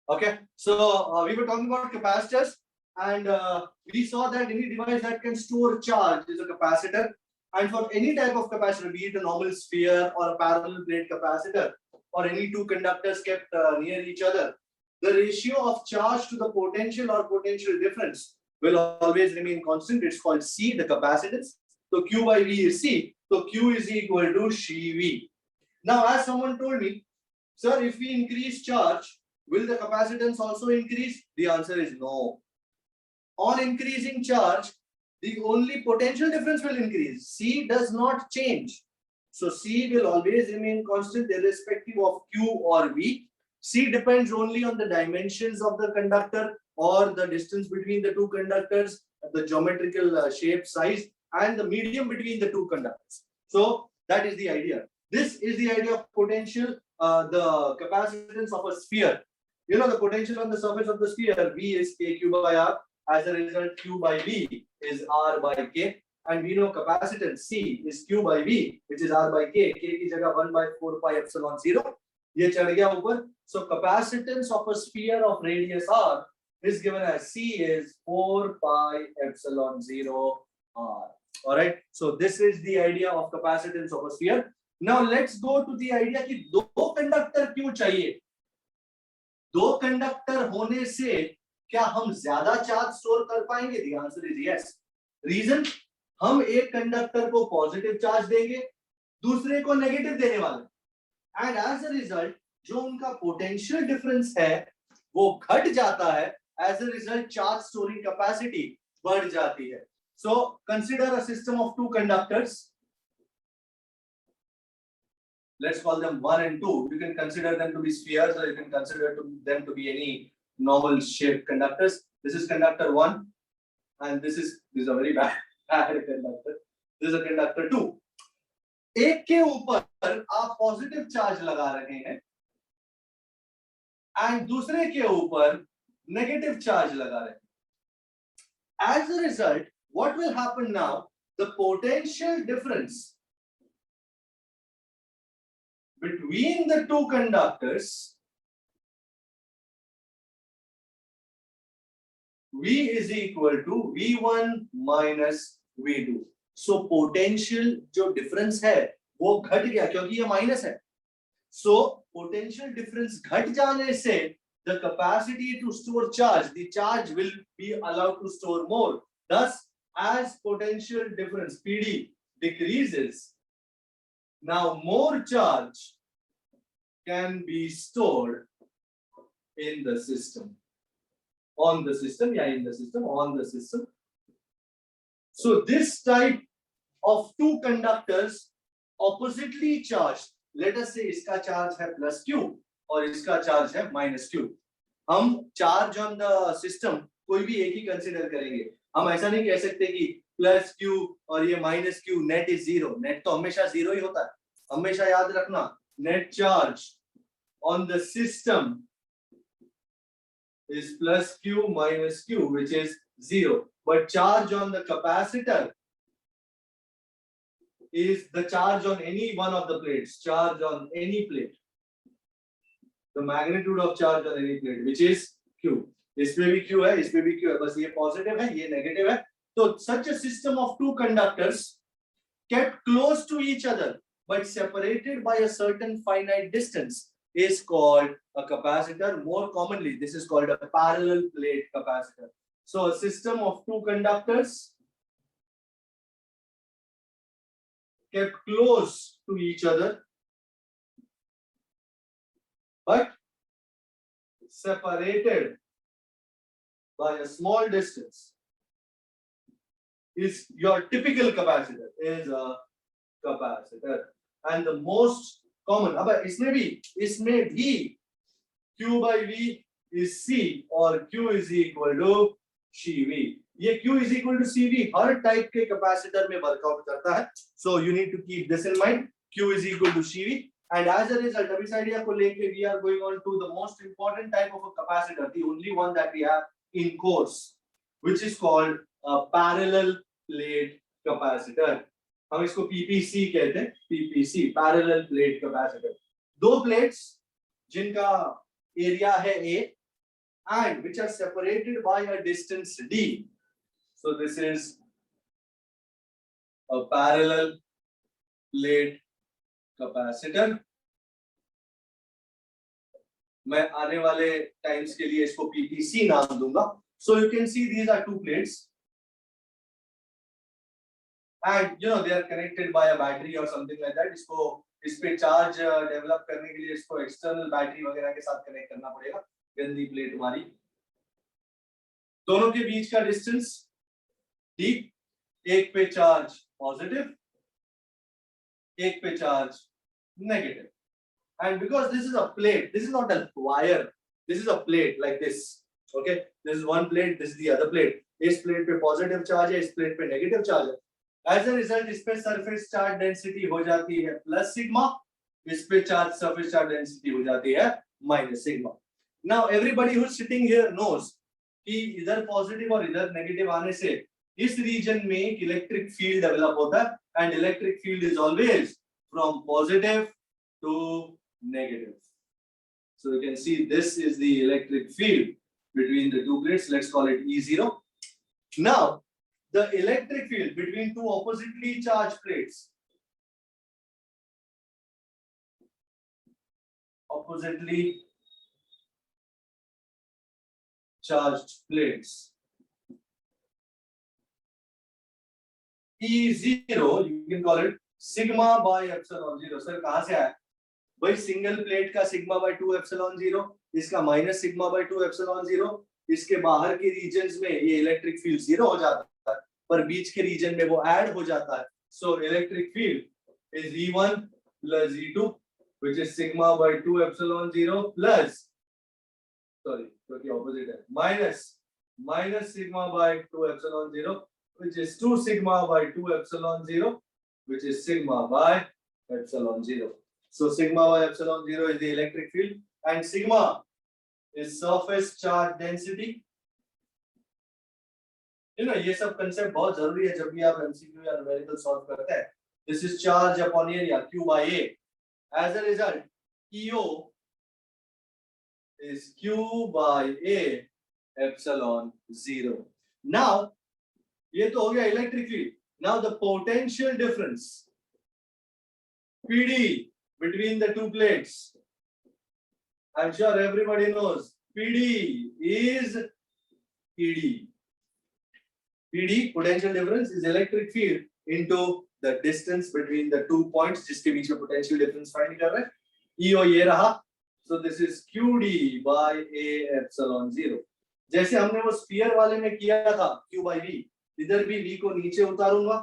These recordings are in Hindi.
Okay, so we were talking about capacitors, and we saw that any device that can store charge is a capacitor. And for any type of capacitor, be it a normal sphere or a parallel plate capacitor, or any two conductors kept near each other, the ratio of charge to the potential or potential difference will always remain constant. It's called C, the capacitance. So Q by V is C. So Q is equal to CV. Now, as someone told me, sir, if we increase charge, will the capacitance also increase? The answer is no. On increasing charge, the only potential difference will increase. C does not change. So C will always remain constant irrespective of Q or V. C depends only on the dimensions of the conductor or the distance between the two conductors, the geometrical shape, size, and the medium between the two conductors. So that is the idea. This is the idea of potential, the capacitance of a sphere. You know, the potential on the surface of the sphere, V is kq by r. As a result, Q by V is R by K. And we know capacitance C is Q by V, which is R by K. K की जगह 1 by 4 pi epsilon 0. ये चढ़ गया ऊपर. So capacitance of a sphere of radius R is given as C is 4 pi epsilon 0 R. All right. So this is the idea of capacitance of a sphere. Now let's go to the idea कि दो कंडक्टर क्यों चाहिए? दो कंडक्टर होने से क्या हम ज्यादा चार्ज स्टोर कर पाएंगे? The answer is yes. Reason, हम एक कंडक्टर को पॉजिटिव चार्ज देंगे, दूसरे को नेगेटिव देने वाले, एंड एज अ रिजल्ट जो उनका पोटेंशियल डिफरेंस है वो घट जाता है. As a result charge storing capacity बढ़ जाती है. So consider a system of two conductors. Let's call them 1 and 2. You can consider them to be spheres, or you can consider them to be any normal shaped conductors. This is conductor 1, and this is a very bad conductor. This is a conductor 2. एक के ऊपर आप पॉजिटिव चार्ज लगा रहे हैं एंड दूसरे के ऊपर नेगेटिव चार्ज लगा रहे हैं. As a result what will happen now, the potential difference between the two conductors, V is equal to V1 minus V2. So potential जो difference है वो घट गया क्योंकि ये माइनस है. So potential difference घट जाने से the capacity to store charge, the charge will be allowed to store more. Thus, as potential difference PD decreases, now more charge can be stored in the system, on the system, yeah, in the system, on the system. So this type of two conductors oppositely charged, let us say इसका charge है plus Q और इसका charge है minus Q. हम charge on the system कोई भी एक ही consider करेंगे. हम ऐसा नहीं कह सकते कि plus Q और ये minus Q net is zero. Net तो हमेशा zero ही होता है. हमेशा याद रखना, net charge on the system is plus Q minus Q, which is zero. But charge on the capacitor is the charge on any one of the plates, charge on any plate. The magnitude of charge on any plate, which is Q. इसमें भी Q है, इसमें भी Q है, बस ये positive है, ये negative है. So such a system of two conductors kept close to each other but separated by a certain finite distance is called a capacitor. More commonly, this is called a parallel plate capacitor. So a system of two conductors kept close to each other but separated by a small distance is your typical capacitor, is a capacitor. And the most common, अब इसमें भी Q by V is C और Q is equal to CV. ये Q is equal to CV her type के कैपेसिटर में वर्कआउट करता है. So you need to keep this in mind. Q is equal to CV, and as a result, अब इस आइडिया को लेके we are going on to the most important type of a capacitor, the only one that we have in course, which is called a parallel plate capacitor. हम इसको PPC कहते हैं, PPC, parallel plate capacitor. दो प्लेट्स जिनका एरिया है A and which are separated by a distance d. So this is a parallel plate capacitor. मैं आने वाले टाइम्स के लिए इसको PPC नाम दूंगा. So you can see these are two plates, and they are connected by a battery or something like that. इसको इस पे चार्ज डेवलप करने के लिए इसको एक्सटर्नल बैटरी वगैरह के साथ कनेक्ट करना पड़ेगा. गंदी प्लेट हमारी. दोनों के बीच का डिस्टेंस d, एक पे चार्ज पॉजिटिव, एक पे charge negative. And because this is a plate, this is not a wire, this is a plate like this. Okay, this is one plate, this is the other plate. इस प्लेट पे पॉजिटिव चार्ज है, इस प्लेट पे नेगेटिव चार्ज है. As a result, इस पे सरफेस चार्ज डेंसिटी हो जाती है प्लस सिग्मा, इस पे चार्ज सरफेस चार्ज डेंसिटी हो जाती है minus sigma. Now everybody who is sitting here knows कि इधर पॉजिटिव और इधर नेगेटिव आने से इस रीजन में एक इलेक्ट्रिक फील्ड डेवलप होता है, and electric field is always from positive to negative. So you can see this is the electric field between the two plates. Let's call it E0. Now, the electric field between two oppositely charged plates. Oppositely charged plates. E0, you can call it sigma by epsilon 0. Sir, कहाँ से आया? भाई सिंगल प्लेट का सिग्मा बाय 2 एप्सिलॉन 0, इसका माइनस सिग्मा बाय 2 एप्सिलॉन 0. इसके बाहर के रीजन्स में ये इलेक्ट्रिक फील्ड 0 हो जाता है, पर बीच के रीजन में वो ऐड हो जाता है. So electric field is E1 plus E2 which is sigma bye 2 epsilon 0 plus, sorry क्योंकि ऑपोजिट है, minus sigma bye 2 epsilon 0 which is 2 sigma bye 2 epsilon 0 which is sigma by epsilon 0. So sigma by epsilon 0 is the electric field, and sigma is surface charge density. ये सब concept बहुत जरूरी है जब भी आप MCQ या numerical solve करते हैं. This is charge upon area Q by A. As a result, EO is Q by A epsilon 0. Now, ये तो हो गया electric field. Now the potential difference PD between the two plates. I'm sure everybody knows PD is ED. PD, potential difference, is electric field into the distance between the 2 points जिसके बीच में potential difference find कर रहे हैं. EO ये रहा. So this is QD by A epsilon 0. जैसे हमने वो sphere वाले में किया था Q by V, इधर भी V को नीचे उतारूंगा.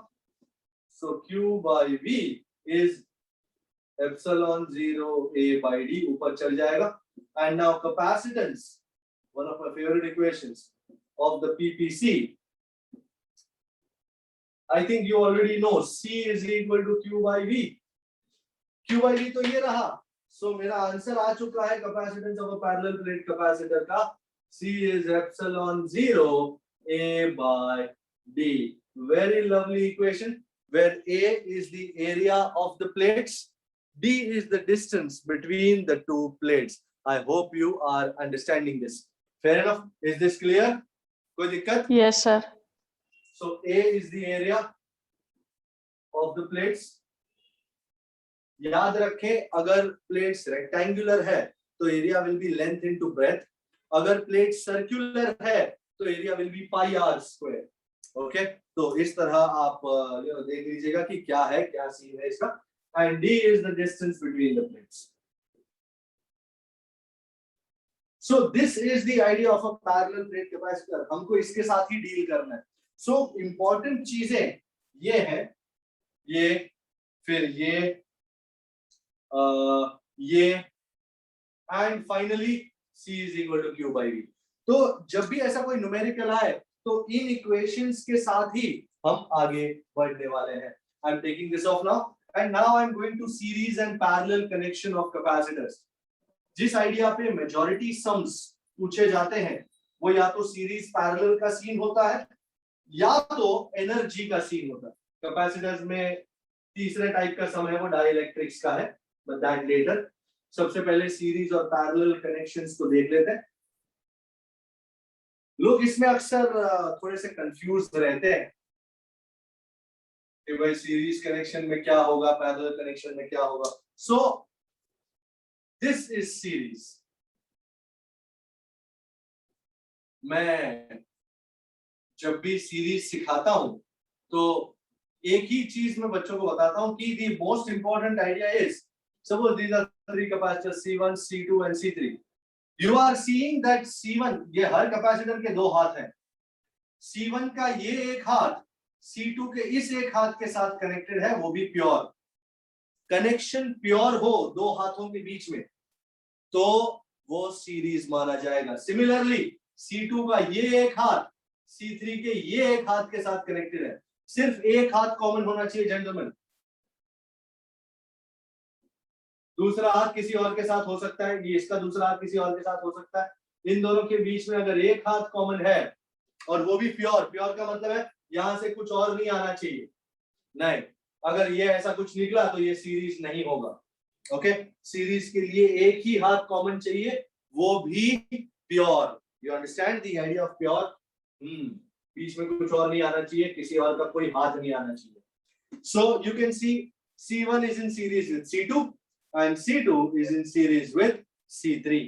So Q by V is epsilon 0 A by D, ऊपर चल जाएगा. And now capacitance, one of my favorite equations of the PPC. I think you already know C is equal to Q by V. Q by V तो ये रहा. So मेरा आंसर आ चुका है capacitance of a parallel plate capacitor का. C is epsilon 0 A by D. Very lovely equation where A is the area of the plates, D is the distance between the two plates. I hope you are understanding this. Fair enough? Is this clear? कोई दिक्कत? Yes, sir. So A is the area of the plates. याद रखें, अगर plates rectangular है तो area will be length into breadth. अगर plate circular है तो area will be pi r square. Okay? तो इस तरह आप देख लीजिएगा कि क्या है, क्या सीन है इसका. And D is the distance between the plates. So this is the idea of a parallel plate capacitor. हमको इसके साथ ही डील करना है. So important चीजें ये है, ये फिर ये and finally C is equal to Q by V. तो जब भी ऐसा कोई न्यूमेरिकल आए तो इन इक्वेशंस के साथ ही हम आगे बढ़ने वाले हैं. I'm taking this off now. And now I'm going to series and parallel connection of capacitors. जिस आइडिया पे मेजॉरिटी सम्स पूछे जाते हैं वो या तो सीरीज पैरेलल का सीन होता है या तो एनर्जी का सीन होता है. कैपेसिटर्स में तीसरे टाइप का सम है वो डाइलेक्ट्रिक्स का है, बट दैट लेटर. सबसे पहले सीरीज और पैरेलल कनेक्शंस को देख लेते हैं. लोग इसमें अक्सर थोड़े से कंफ्यूज रहते हैं कि भाई सीरीज कनेक्शन में क्या होगा, पैरेलल कनेक्शन में क्या होगा. So this is series. मैं जब भी सीरीज सिखाता हूं तो एक ही चीज मैं बच्चों को बताता हूं कि the most important idea is, suppose these are three capacitors C1, C2 and C3. You are seeing that C1, ये हर कैपेसिटर के दो हाथ हैं. C1 का ये एक हाथ C2 के इस एक हाथ के साथ कनेक्टेड है, वो भी प्योर. कनेक्शन प्योर हो दो हाथों के बीच में तो वो सीरीज माना जाएगा. सिमिलरली C2 का ये एक हाथ C3 के ये एक हाथ के साथ कनेक्टेड है. सिर्फ एक हाथ कॉमन होना चाहिए जेंटलमैन. दूसरा हाथ किसी और के साथ हो सकता है, ये इसका दूसरा हाथ किसी और के साथ हो सकता है. इन दोनों के बीच में अगर एक हाथ कॉमन है और वो भी प्योर, प्योर का मतलब है यहां से कुछ और नहीं आना चाहिए. नहीं, अगर ये ऐसा कुछ निकला तो ये सीरीज नहीं होगा. ओके, सीरीज के लिए एक ही हाथ कॉमन चाहिए, वो भी pure. You understand the idea of pure? बीच में कुछ और नहीं आना चाहिए, किसी और का कोई हाथ नहीं आना चाहिए. So you can see C1 is in series with C2 and C2 is in series with C3.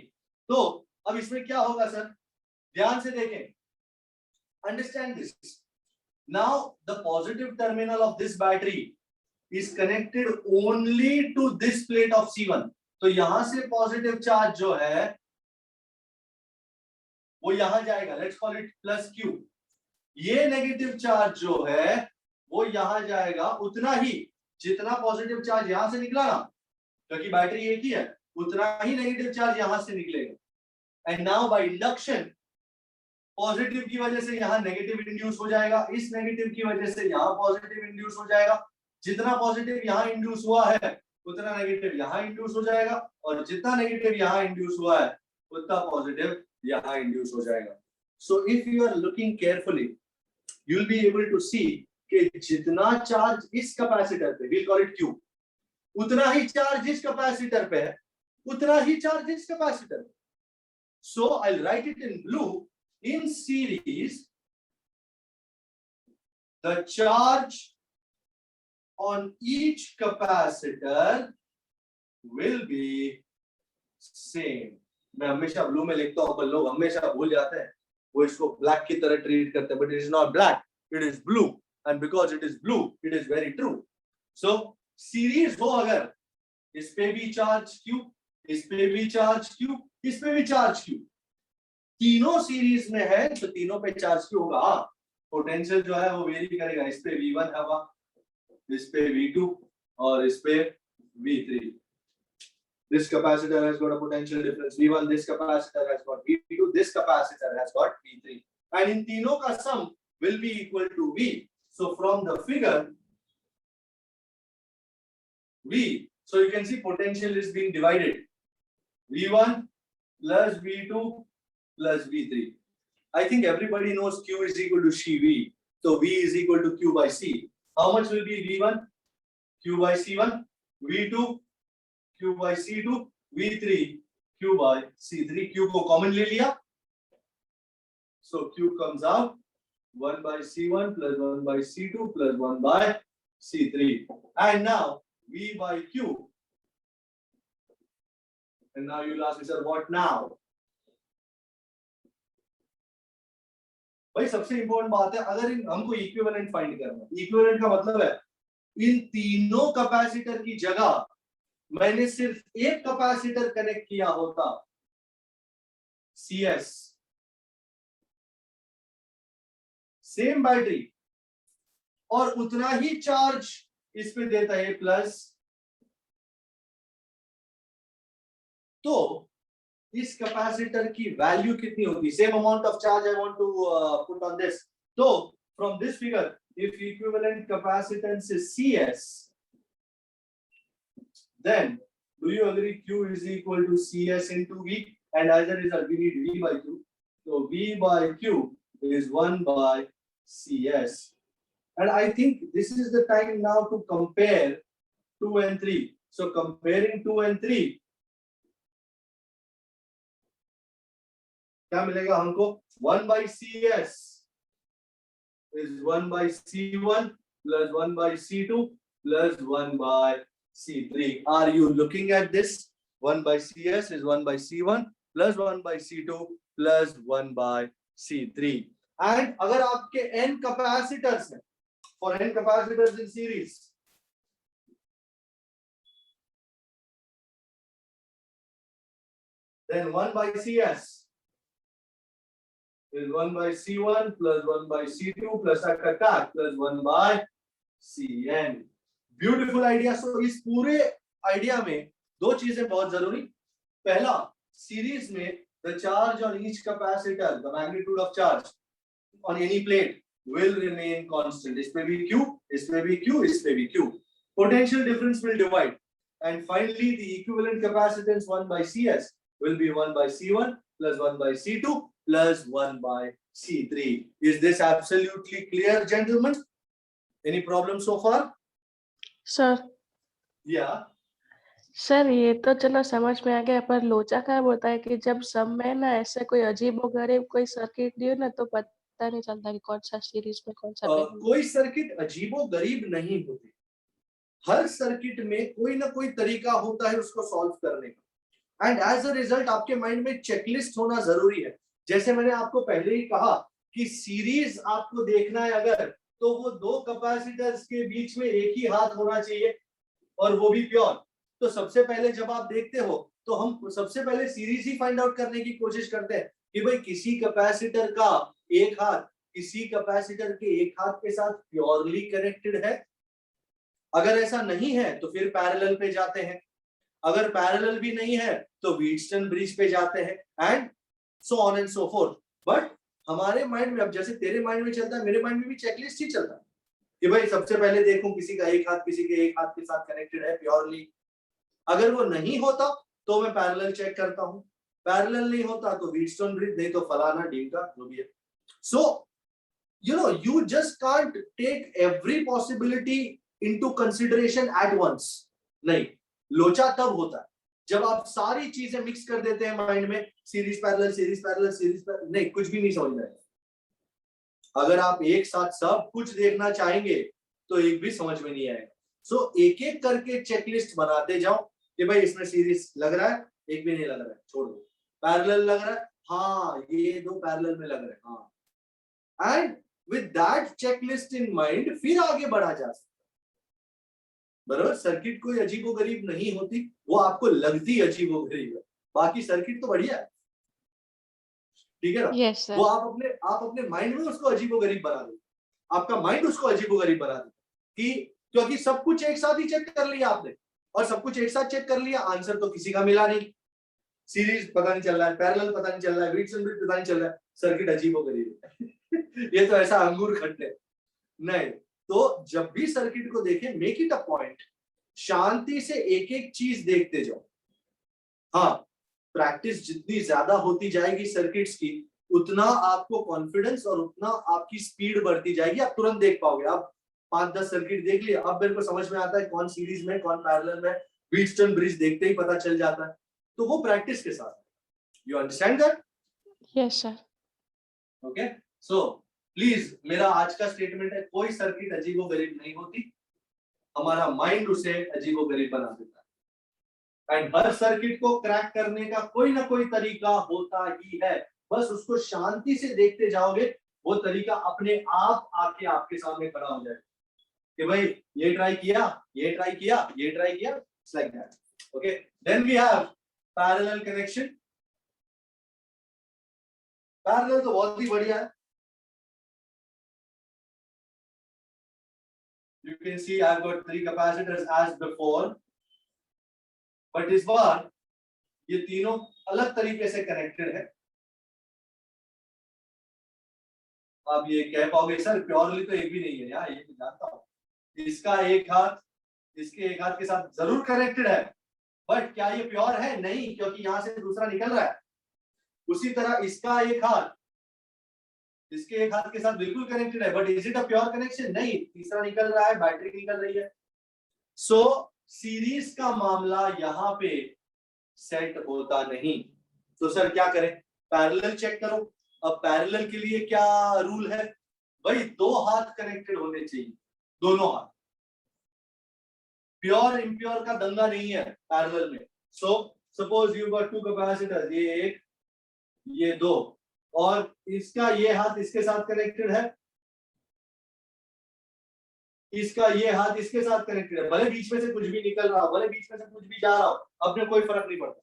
तो अब इसमें क्या होगा सर, ध्यान से देखें. Understand this. Now the positive terminal of this battery is connected only to this plate of C1. तो यहां से पॉजिटिव चार्ज जो है वो यहां जाएगा. Let's call it plus Q. ये नेगेटिव चार्ज जो है वो यहां जाएगा उतना ही जितना पॉजिटिव चार्ज यहां से निकला ना, क्योंकि बैटरी एक ही है, उतना ही नेगेटिव चार्ज यहां से निकलेगा. And now by induction positive की वजह से यहां नेगेटिव इंड्यूस हो जाएगा, इस नेगेटिव की वजह से यहां पॉजिटिव इंड्यूस हो जाएगा. जितना पॉजिटिव यहां इंड्यूस हुआ है उतना नेगेटिव यहां इंड्यूस हो जाएगा, और जितना नेगेटिव यहां इंड्यूस हुआ है उतना पॉजिटिव यहां इंड्यूस हो जाएगा. So if you are looking carefully you will be able to see कि जितना चार्ज इस कैपेसिटर पे, वी कॉल इट Q, उतना ही चार्ज इस कैपेसिटर पे है, उतना ही चार्ज इस कैपेसिटर पे. So I will write it in blue. In series, the charge on each capacitor will be same. मैं हमेशा ब्लू में लिखता हूं पर लोग हमेशा भूल जाते हैं, वो इसको ब्लैक की तरह ट्रीट करते हैं, but it is not black, it is blue, and because it is blue, it is very true. So series हो अगर, इस पे भी चार्ज Q, इस पे भी चार्ज Q, इस पे भी चार्ज Q, तीनों सीरीज में है तो तीनों पे चार्ज क्यों होगा. पोटेंशियल जो है वो वेरी करेगा. इस पे V1 होगा, इस पे V2 और इस पे V3. This capacitor has got a potential difference V1, this capacitor has got V2, this capacitor has got V3, and in तीनों का sum will be equal to V. So from the figure V, so you can see potential is being divided, V1 plus V2 plus V3. I think everybody knows Q is equal to CV. So V is equal to Q by C. How much will be V1? Q by C1. V2 Q by C2. V3 Q by C3. Q को common ले लिया. So Q comes out 1 by C1 plus 1 by C2 plus 1 by C3. And now V by Q. And now you'll ask me, sir, what now? भाई सबसे इंपॉर्टेंट बात है, अगर हमको इक्विवेलेंट फाइंड करना है, इक्विवेलेंट का मतलब है इन तीनों कैपेसिटर की जगह मैंने सिर्फ एक कैपेसिटर कनेक्ट किया होता, CS, सेम बैटरी, और उतना ही चार्ज इस पे देता है प्लस, तो इस कैपेसिटर की वैल्यू कितनी होगी? Same amount of charge I want to put on this. तो from this figure if equivalent capacitance is CS, then do you agree Q is equal to CS into V, and as a result we need V by Q. So V by Q is 1 by CS, and I think this is the time now to compare 2 and 3. So comparing 2 and 3, क्या मिलेगा हमको? 1/CS is 1/C1 plus 1/C2 plus 1/C3. Are you looking at this? 1/CS is 1/C1 plus 1/C2 plus 1/C3. And अगर आपके n capacitors हैं, for n capacitors in series, then 1/CS is 1/C1 plus 1/C2 plus plus 1/Cn. Beautiful idea. So इस पूरे आइडिया में दो चीजें बहुत जरूरी. पहला, सीरीज में the charge on each capacitor, the magnitude of charge on any plate will remain constant. इसमें भी Q, इसमें भी Q, इसमें भी Q. Potential difference will divide. And finally, the equivalent capacitance 1/CS will be 1/C1 plus 1/C2 plus 1/C3. Is this absolutely clear, gentlemen? Any problem so far? Sir. Yeah. Sir ये तो चलो समझ में आ गया, पर लोचा का होता है कि जब सब में ना ऐसे कोई अजीबोगरीब कोई सर्किट दियो ना तो पता नहीं चलता कि कौन सा सीरीज में कौन सा कोई सर्किट अजीबोगरीब नहीं होती. हर सर्किट में कोई ना कोई तरीका होता है उसको सॉल्व करने का. एंड एज अ रिजल्ट आपके माइंड में चेकलिस्ट होना जरूरी है. जैसे मैंने आपको पहले ही कहा कि सीरीज आपको देखना है अगर, तो वो दो कैपेसिटर्स के बीच में एक ही हाथ होना चाहिए और वो भी प्योर. तो सबसे पहले जब आप देखते हो तो हम सबसे पहले सीरीज ही फाइंड आउट करने की कोशिश करते हैं कि भाई किसी कैपेसिटर का एक हाथ किसी कैपेसिटर के एक हाथ के साथ प्योरली कनेक्टेड है. अगर ऐसा नहीं है तो फिर पैरेलल पे जाते हैं. अगर पैरेलल भी नहीं है तो व्हीटस्टोन ब्रिज पे जाते हैं and so on and so fourth. But हमारे माइंड में, अब जैसे तेरे माइंड में चलता है, मेरे माइंड में भी चेकलिस्ट ही चलता है कि भाई सबसे पहले देखूं किसी का एक हाथ किसी के एक हाथ के साथ कनेक्टेड है प्योरली. अगर वो नहीं होता तो मैं पैरेलल चेक करता हूं. पैरेलल नहीं होता तो व्हीटस्टोन ब्रिज, नहीं तो फलाना ढीमका जो भी है. सो you know, you just can't take every possibility into consideration at once. नहीं, लोचा तब होता है जब आप सारी चीजें मिक्स कर देते हैं माइंड में, series parallel series parallel series parallel. नहीं, कुछ भी नहीं समझ में आएगा. अगर आप एक साथ सब कुछ देखना चाहेंगे तो एक भी समझ में नहीं आएगा. सो एक एक करके चेकलिस्ट बनाते जाओ कि भाई इसमें सीरीज लग रहा है, एक भी नहीं लग रहा है, छोड़ दो. पैरेलल लग रहा है, हाँ ये दो पैरेलल में लग रहे हैं, हाँ. And with that checklist in mind फिर आगे बढ़ा जा सकता है. बराबर. सर्किट कोई अजीबोगरीब नहीं होती, वो आपको लगती अजीबोगरीब है. बाकी सर्किट तो बढ़िया है, ठीक है ना? yes, वो आप अपने माइंड में उसको अजीबोगरीब बना दो. आपका माइंड उसको अजीबोगरीब बना दो कि क्योंकि सब कुछ एक साथ ही चेक कर लिया आपने, और सब कुछ एक साथ चेक कर लिया, आंसर तो किसी का मिला नहीं. सीरीज पता नहीं चल रहा है, पैरेलल पता नहीं चल रहा है, व्हीटस्टोन ब्रिज पता नहीं चल रहा है, सर्किट अजीबोगरीब है. ये तो ऐसा अंगूर खट्टे नहीं. तो जब भी सर्किट को देखें, मेक इट अ पॉइंट, शांति से एक एक चीज देखते जाओ. हाँ, प्रैक्टिस जितनी ज्यादा होती जाएगी सर्किट्स की, उतना आपको कॉन्फिडेंस और उतना आपकी स्पीड बढ़ती जाएगी. आप तुरंत देख पाओगे. आप 5-10 सर्किट देख लिए, अब मेरे को समझ में आता है कौन सीरीज में कौन पैरेलल में. व्हीटस्टोन ब्रिज देखते ही पता चल जाता है. तो वो प्रैक्टिस के साथ. You understand that? Yes sir. Okay. So please, मेरा आज का स्टेटमेंट है, कोई सर्किट अजीबोगरीब नहीं होती, हमारा माइंड उसे अजीबोगरीब बना देता है. एंड हर सर्किट को क्रैक करने का कोई ना कोई तरीका होता ही है. बस उसको शांति से देखते जाओगे, वो तरीका अपने आप आके आपके सामने खड़ा हो जाएगा कि भाई ये ट्राई किया, ये ट्राई किया, ये ट्राई किया. It's like that. Okay. Then we have parallel connection. Parallel तो बहुत ही बढ़िया है. You can see I've got 3 capacitors as before, but इस बार ये तीनों अलग तरीके से कनेक्टेड है. आप ये कह पाओगे सर प्योरली तो एक भी नहीं है यार, ये तो जानता हूँ. इसका एक हाथ इसके एक हाथ के साथ जरूर कनेक्टेड है, बट क्या ये प्योर है? नहीं, क्योंकि यहां से दूसरा निकल रहा है. उसी तरह इसका एक हाथ इसके एक हाथ के साथ बिल्कुल कनेक्टेड है, but is it a pure connection? नहीं, तीसरा निकल रहा है, बैटरी निकल रही है. सो सीरीज का मामला यहाँ पे सेट होता नहीं. तो सर क्या करें? पैरेलल चेक करो। अब पैरेलल के लिए क्या रूल है भाई, 2 हाथ कनेक्टेड होने चाहिए, दोनों हाथ। प्योर इम्प्योर का दंगा नहीं है पैरेलल में। So suppose you got 2 capacitors, ये एक ये 2, और इसका ये हाथ इसके साथ कनेक्टेड है, इसका ये हाथ इसके साथ कनेक्टेड है। भले बीच में से कुछ भी निकल रहा हो, भले बीच में से कुछ भी जा रहा हो, अपने कोई फर्क नहीं पड़ता।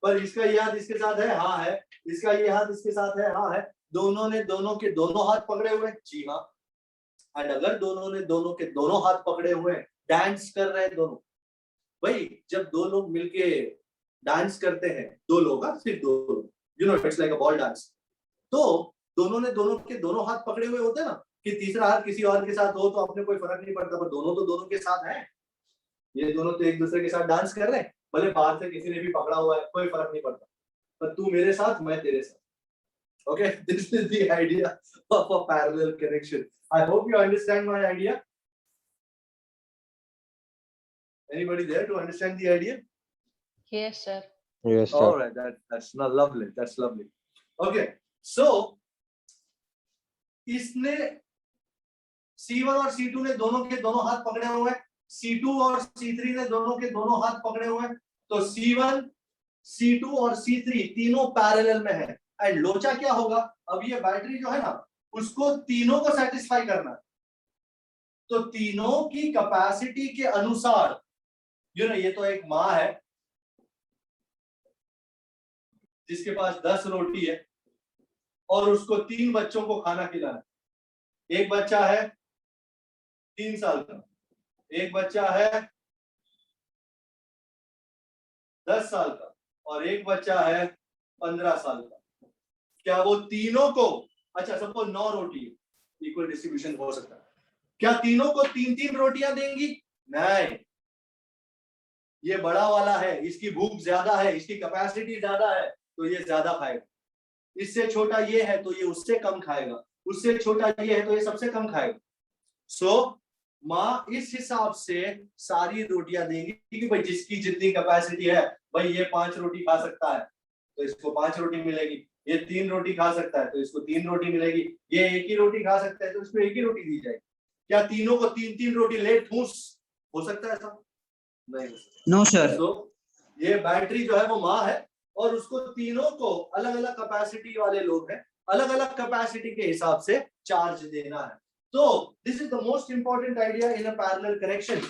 पर इसका ये हाथ इसके साथ है, हाँ है। इसका ये हाथ इसके साथ है, हाँ है। दोनों ने दोनों के दोनों हाथ पकड़े हुए, जी हाँ। एंड अगर दोनों ने दोनों के दोनों हाथ पकड़े हुए, डांस कर रहे हैं दोनों, भाई जब 2 लोग मिलके डांस करते हैं, 2 लोग, सिर्फ 2 लोग, you know it's like a ball dance, तो दोनों ने दोनों के दोनों हाथ पकड़े हुए होते हैं ना, कि तीसरा हाथ किसी और के साथ हो तो अपने कोई फर्क नहीं पड़ता, पर दोनों तो दोनों के साथ हैं। ये दोनों तो एक दूसरे के साथ डांस कर रहे हैं, भले बाहर से किसी ने भी पकड़ा हुआ है, कोई फर्क नहीं पड़ता, पर तू मेरे साथ, मैं तेरे साथ। Okay, this is the idea of a parallel connection. I hope you understand my idea. Anybody there to understand the idea? Yes, sir. Yes, sir. All right, that's not lovely. That's lovely. Okay, so इसने C1 और C2 ने दोनों के दोनों हाथ पकड़े हुए हैं, C2 और C3 ने दोनों के दोनों हाथ पकड़े हुए हैं, तो C1, C2 और C3 तीनों पैरेलल में है। एंड लोचा क्या होगा, अब ये बैटरी जो है ना, उसको तीनों को सेटिस्फाई करना है, तो तीनों की कैपेसिटी के अनुसार, यू नो ये तो एक माँ है जिसके पास 10 रोटी है और उसको 3 बच्चों को खाना खिलाना है। एक बच्चा है 3 साल का, एक बच्चा है 10 साल का, और एक बच्चा है 15 साल का। क्या वो तीनों को, अच्छा सपोज 9 रोटी, इक्वल डिस्ट्रीब्यूशन हो सकता है, क्या तीनों को 3-3 रोटियां देंगी? नहीं, ये बड़ा वाला है, इसकी भूख ज्यादा है, इसकी कैपेसिटी ज्यादा है, तो ये ज्यादा खाएगा। इससे छोटा ये है तो ये उससे कम खाएगा, उससे छोटा ये है तो ये सबसे कम खाएगा। सो माँ इस हिसाब से सारी रोटियां देंगी कि भाई जिसकी जितनी कैपेसिटी है, भाई ये 5 रोटी खा सकता है तो इसको 5 रोटी मिलेगी, ये 3 रोटी खा सकता है तो इसको 3 रोटी मिलेगी, ये 1 ही रोटी खा सकता है तो इसको 1 ही रोटी दी जाएगी। क्या तीनों को 3-3 रोटी ले ठूस हो सकता है ऐसा? नहीं। No, sir. तो ये बैटरी जो है वो माँ है, और उसको तीनों को अलग अलग कैपेसिटी वाले लोग हैं, अलग अलग कैपेसिटी के हिसाब से चार्ज देना है। तो this is the most important idea in a parallel connection,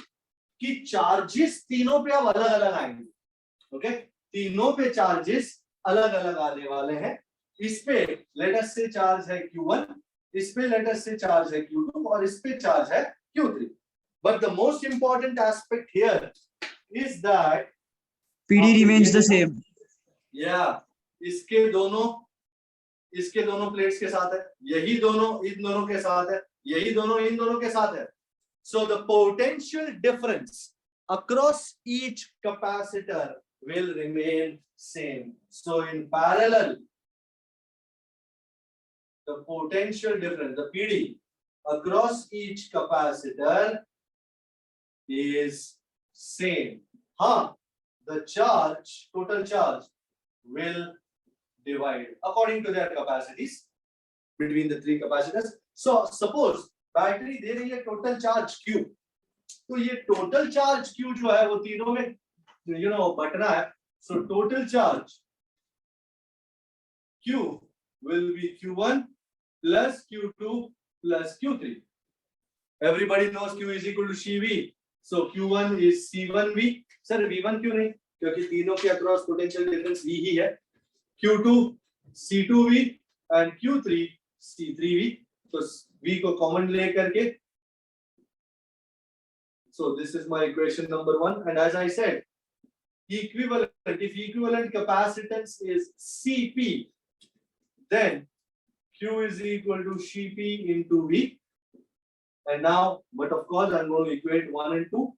कि चार्जेस तीनों पे अब अलग अलग आएंगे। ओके, तीनों पे चार्जेस अलग अलग आने वाले हैं। इस पे लेट अस से चार्ज है Q1, इस पे लेट अस से चार्ज है Q2, और इस पे चार्ज है Q3। But the most important aspect here is that PD remains the same. इसके दोनों प्लेट्स के साथ है, यही दोनों इन दोनों के साथ है, यही दोनों इन दोनों के साथ है। So the potential difference across each capacitor will remain same. So in parallel, the potential difference, the PD across each capacitor is same. हाँ, the charge, total charge will divide according to their capacities between the 3 capacitors. So suppose battery दे रही है टोटल चार्ज Q, तो ये टोटल चार्ज Q जो है वो तीनों में बटना है। So total charge Q will be Q1 plus Q2 plus Q3. Everybody knows Q is equal to CV. So Q1 is C1V. Sir V1 क्यों नहीं? क्योंकि तीनों के अक्रॉस पोटेंशियल डिफरेंस V ही है। Q2 C2V and Q3 C3V. तो V को कॉमन ले करके, so this is my equation number 1. And as I said, equivalent, if equivalent capacitance is Cp, then Q is equal to Cp into V. And now, but of course, I'm going to equate 1 and 2.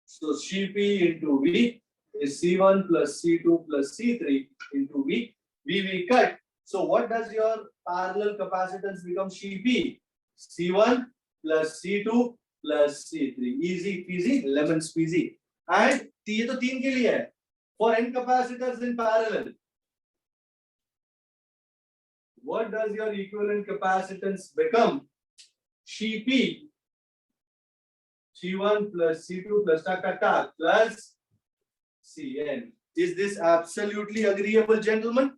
So Cp into V is C1 plus C2 plus C3 into V. V cut. So what does your parallel capacitance become? Cp, C1 plus C2 plus C3. Easy peasy, lemon squeezy. And ये तो 3 के लिए है. For n capacitors in parallel, what does your equivalent capacitance become? Cp, C1 plus C2 plus ta plus Cn. Is this absolutely agreeable, gentlemen?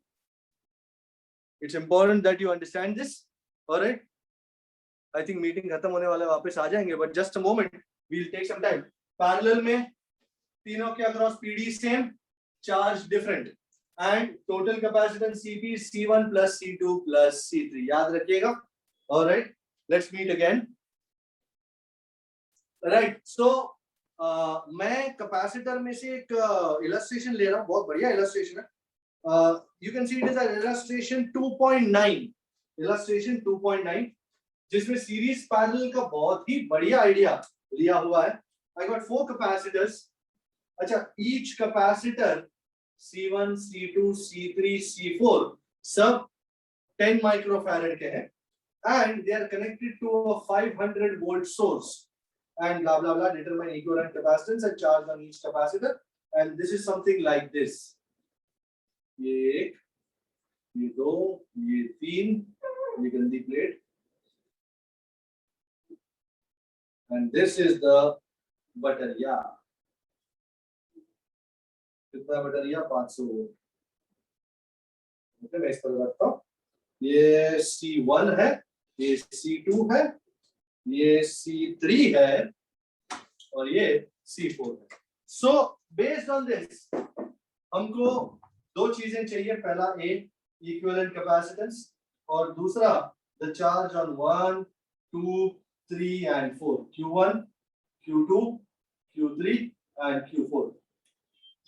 It's important that you understand this. All right. I think meeting खत्म होने वाला है, वापस आ जाएंगे, but just a moment, we'll take some time. Parallel में तीनों के across PD same, charge different, and total capacitance Cp is C1 plus C2 plus C3. याद रखिएगा. All right. Let's meet again. Right. So मैं कैपेसिटर में से एक illustration ले रहा हूँ, बहुत बढ़िया illustration है. You can see it is an illustration 2.9. Illustration 2.9. जिसमें सीरीज पैरेलल का बहुत ही बढ़िया आइडिया लिया हुआ है. I got 4 capacitors. अच्छा, each capacitor C1, C2, C3, C4 सब 10 microfarad के हैं, and they are connected to a 500 volt source, and blah blah blah. Determine equivalent capacitance and charge on each capacitor, and this is something like this. ये एक, ये दो, ये तीन, ये गंदी plate. And this is the बटरिया. कितना बटरिया? 500 वोल्ट. मैं इस पर रखता हूँ. ये C1 है, ये C2 है, ये C3 है, और ये C4 है. So based on this, हमको दो चीजें चाहिए. पहला A, equivalent capacitance, और दूसरा the charge on 1, 2, 3 and 4. Q1, Q2, Q3 and Q4.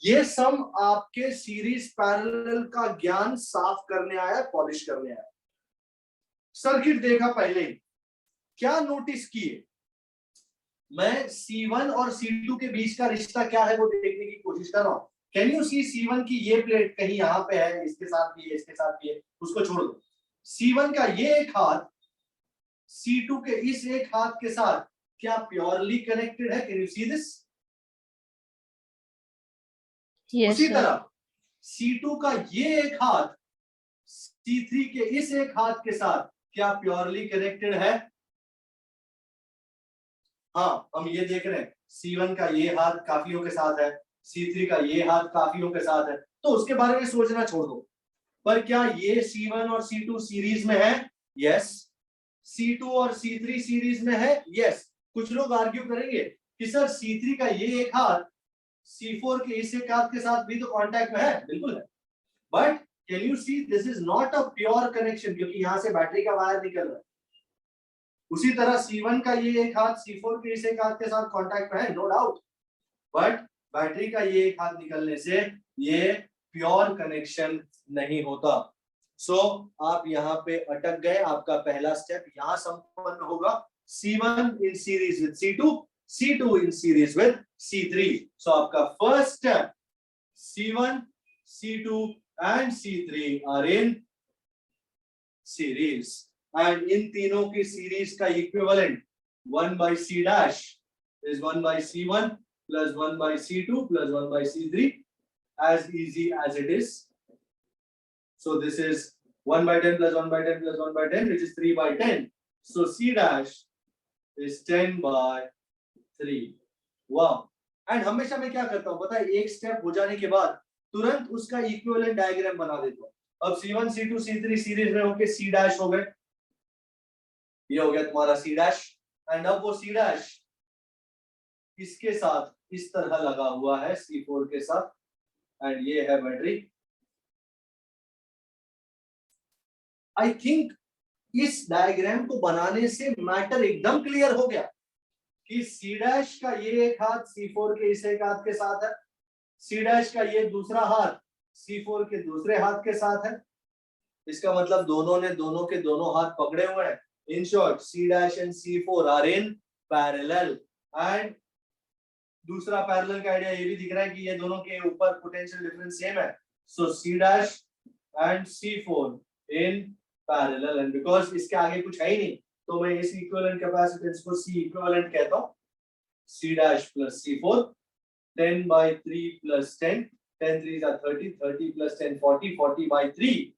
ये सम आपके सीरीज पैरेलल का ज्ञान साफ करने आया, पॉलिश करने आया. सर्किट देखा पहले ही, क्या नोटिस किए? मैं C1 और C2 के बीच का रिश्ता क्या है वो देखने की कोशिश कर रहा हूं. कैन यू सी C1 की ये प्लेट कहीं यहाँ पे है, इसके साथ भी है, इसके साथ भी है, उसको छोड़ दो. C1 का ये एक हाथ C2 के इस एक हाथ के साथ क्या प्योरली कनेक्टेड है? Can you see this? Yes, उसी sir. तरह C2 का ये एक हाथ C3 के इस एक हाथ के साथ क्या प्योरली कनेक्टेड है? हाँ, हम ये देख रहे हैं. C1 का ये हाथ काफियों के साथ है, C3 का ये हाथ काफियों के साथ है, तो उसके बारे में सोचना छोड़ दो. पर क्या ये C1 और C2 सीरीज में है? यस. C2 और C3 सीरीज में है? यस. कुछ लोग आर्ग्यू करेंगे कि सर C3 का ये एक हाथ C4 के इस एक हाथ के साथ भी तो कांटेक्ट में है. बिल्कुल है, but can you see this is not a pure connection, क्योंकि यहां से बैटरी का वायर निकल रहा है. उसी तरह C1 का ये एक हाथ C4 के इस एक हाथ के साथ कांटेक्ट में है, नो डाउट, बट बैटरी का ये एक हाथ निकलने से ये प्योर कनेक्शन नहीं होता. सो आप यहाँ पे अटक गए. आपका पहला स्टेप यहाँ संपन्न होगा. C1 in series with C2, C2 in series with C3. So आपका first step, C1, C2 and C3 are in series, and इन तीनों की सीरीज का equivalent 1 by C dash is 1 by C1 plus 1 by C2 plus 1 by C3, as easy as it is. So this is 1 by 10 plus 1 by 10 plus 1 by 10, which is 3 by 10. So C dash is 10 by 3. Wow. And हमेशा मैं क्या करता हूँ पता है? एक स्टेप हो जाने के बाद तुरंत उसका इक्विवेलेंट डायग्राम बना देता हूँ. अब C1, C2, C3 सीरीज में होके C dash हो गए. ये हो गया तुम्हारा C dash. एंड अब वो C dash इसके साथ इस तरह लगा हुआ है C4 के साथ, एंड ये है बैटरी. आई थिंक इस डायग्राम को बनाने से मैटर एकदम क्लियर हो गया कि C dash का ये एक हाथ C4 के इस एक हाथ के साथ है, C dash का ये दूसरा हाथ C4 के दूसरे हाथ के साथ है. इसका मतलब दोनों ने दोनों के दोनों हाथ पकड़े हुए हैं. In short, C dash and C4 are in parallel. And दूसरा पैरेलल का आइडिया ये भी दिख रहा है कि ये दोनों के ऊपर पोटेंशियल डिफरेंस सेम है. So C dash and C4 in parallel, and because इसके आगे कुछ है ही नहीं तो मैं इस इक्विवेलेंट कैपेसिटेंस को C इक्विवेलेंट कहता हूँ. C dash plus C4, 10 by 3 plus 10, 10 3s are 30, 30 plus 10 40, 40 by 3.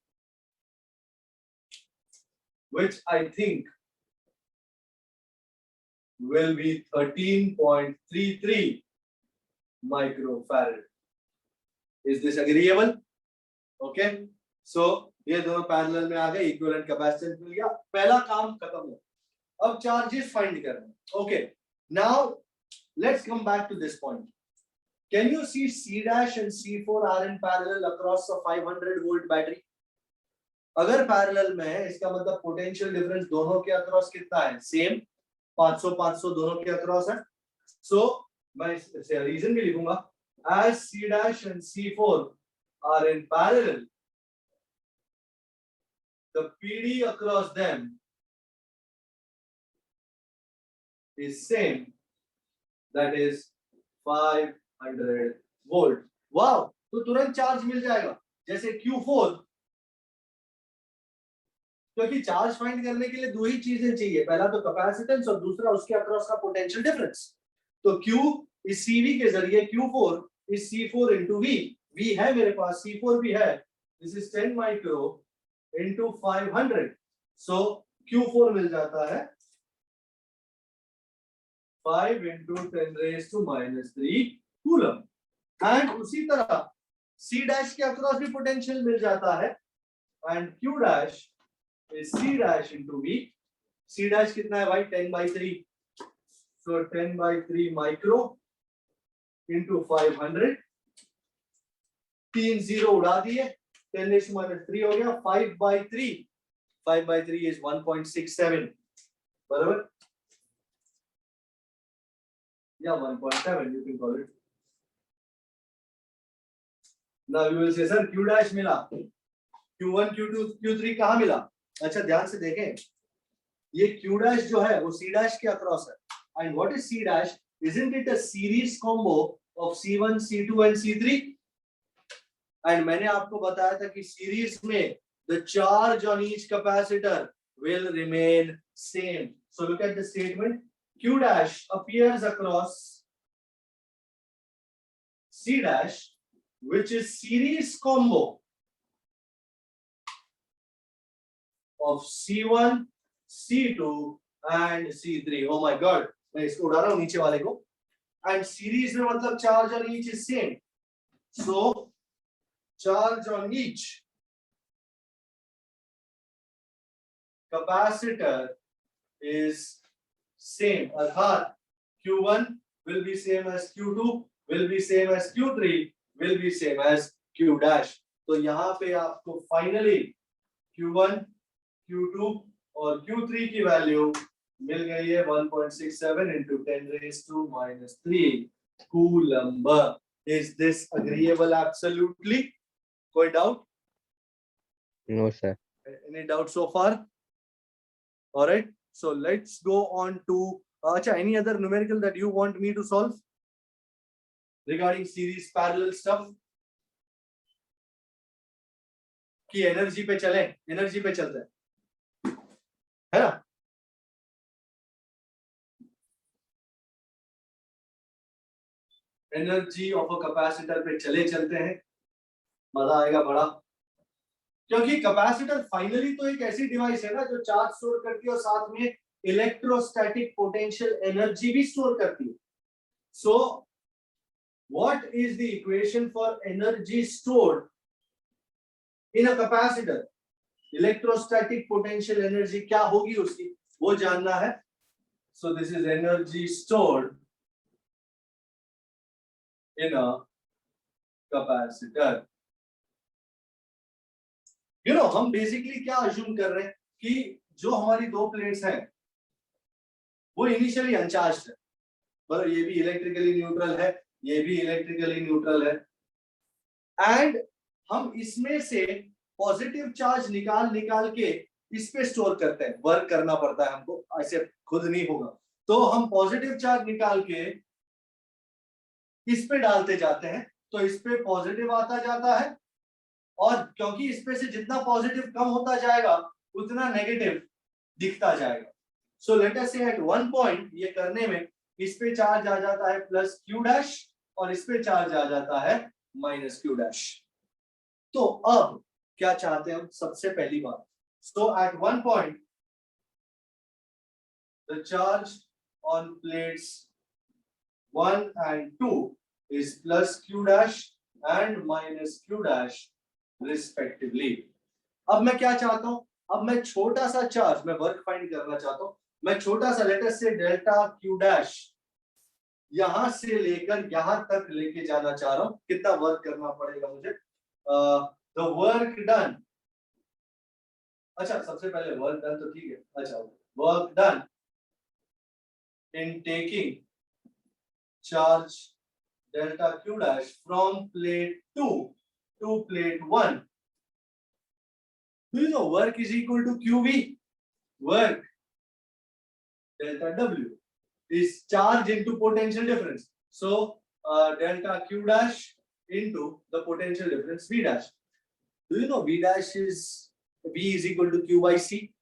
which I think will be 13.33 microfarad. Is this agreeable? Okay. So ये दोनों पैरेलल में आ गए, इक्विवेलेंट कैपेसिटेंस मिल गया, पहला काम खत्म हो. अब चार्जेस फाइंड करना है. Okay. Now let's come back to this point. Can you see C dash and C4 are in parallel across a 500 volt battery? अगर पैरेलल में है इसका मतलब पोटेंशियल डिफरेंस दोनों के अक्रॉस कितना है? सेम. 500 500 दोनों के अक्रॉस है. सो मैं इसे रीजन भी लिखूंगा. As C dash and C4 are in parallel, the PD across them is same, that is 500 volt. Wow, तो तुरंत चार्ज मिल जाएगा. जैसे Q4, क्योंकि चार्ज फाइंड करने के लिए दो ही चीजें चाहिए, पहला तो कैपेसिटेंस और दूसरा उसके अक्रॉस का पोटेंशियल डिफरेंस. तो Q इस CV के जरिए Q4 इस C4 into V. V है मेरे पास, C4 भी है. This is 10 micro into 500. So Q4 मिल जाता है 5 into 10 raised to minus 3 coulomb. And उसी तरह C dash के अक्रॉस भी पोटेंशियल मिल जाता है. And Q dash is C dash into V. C dash कितना है भाई? 10 by 3. So 10 by 3 micro into 500. 3 0 उड़ा दिए, 10 raised to minus 3 हो गया. 5 by 3. 5 by 3 is 1.67. बराबर? या 1.7 you can call it. Now you will say sir Q dash मिला, Q1 Q2 Q3 कहाँ मिला? अच्छा ध्यान से देखें, ये Q dash जो है वो C dash के अक्रॉस है. And what is C dash? Isn't it a series combo of C1 C2 and C3? And मैंने आपको बताया था कि सीरीज में the charge on each capacitor will remain same. So look at the statement. Q dash appears across C dash, which is series combo of C1, C2 and C3. Oh my God, मैं इसको उड़ा रहा हूँ नीचे वाले को. And series में मतलब charge on each is same. So charge on each capacitor is same. अर्थात Q1 will be same as Q2, will be same as Q3, will be same as Q dash. तो यहाँ पे आपको finally Q1, Q2 और Q3 की वैल्यू मिल गई है 1.67 into 10 raised to minus 3 coulomb. Is this agreeable? Absolutely. कोई doubt? No, sir. Any doubt so far? All right. So let's go on to acha, any other numerical that you want me to solve regarding series parallel stuff? कि एनर्जी पे चले, एनर्जी पे चलते हैं, है ना? एनर्जी ऑफ अ कैपेसिटर पे चले चलते हैं, मजा आएगा बड़ा. क्योंकि कैपेसिटर फाइनली तो एक ऐसी डिवाइस है ना जो चार्ज स्टोर करती है और साथ में इलेक्ट्रोस्टैटिक पोटेंशियल एनर्जी भी स्टोर करती है. So what is the equation for energy stored in a capacitor? Electrostatic potential energy क्या होगी उसकी, वो जानना है. So this is energy stored in a capacitor. You know हम बेसिकली क्या अज्यूम कर रहे हैं कि जो हमारी दो प्लेट्स हैं वो इनिशियली अनचार्ज्ड है, पर ये भी इलेक्ट्रिकली न्यूट्रल है, ये भी इलेक्ट्रिकली न्यूट्रल है. एंड हम इसमें से पॉजिटिव चार्ज निकाल के इस पे स्टोर करते हैं. वर्क करना पड़ता है हमको, ऐसे खुद नहीं होगा. तो हम पॉजिटिव चार्ज निकाल के इस पे डालते जाते हैं, तो इस पे पॉजिटिव आता जाता है, और क्योंकि इस पे से जितना पॉजिटिव कम होता जाएगा उतना नेगेटिव दिखता जाएगा. सो लेट अस से एट वन पॉइंट ये करने में इस पे चार्ज आ जाता है प्लस क्यू डैश और इस पे चार्ज आ जाता है माइनस क्यू डैश. तो अब क्या चाहते हैं हम? सबसे पहली बात, so at one point the charge on plates 1 and 2 is plus q dash and minus q dash respectively. अब मैं क्या चाहता हूं, अब मैं छोटा सा चार्ज, मैं वर्क फाइंड करना चाहता हूं, मैं छोटा सा लेटर से डेल्टा क्यू डैश यहां से लेकर यहां तक लेके जाना चाह रहा हूं, कितना वर्क करना पड़ेगा मुझे, द वर्क डन, अच्छा सबसे पहले वर्क डन तो ठीक है, अच्छा work done in taking charge delta q dash from plate 2 to plate 1. Do you know work is equal to qv? Work delta w is charge into potential difference. So delta q dash into the potential difference v dash. Do you know v dash is v is equal to q by c?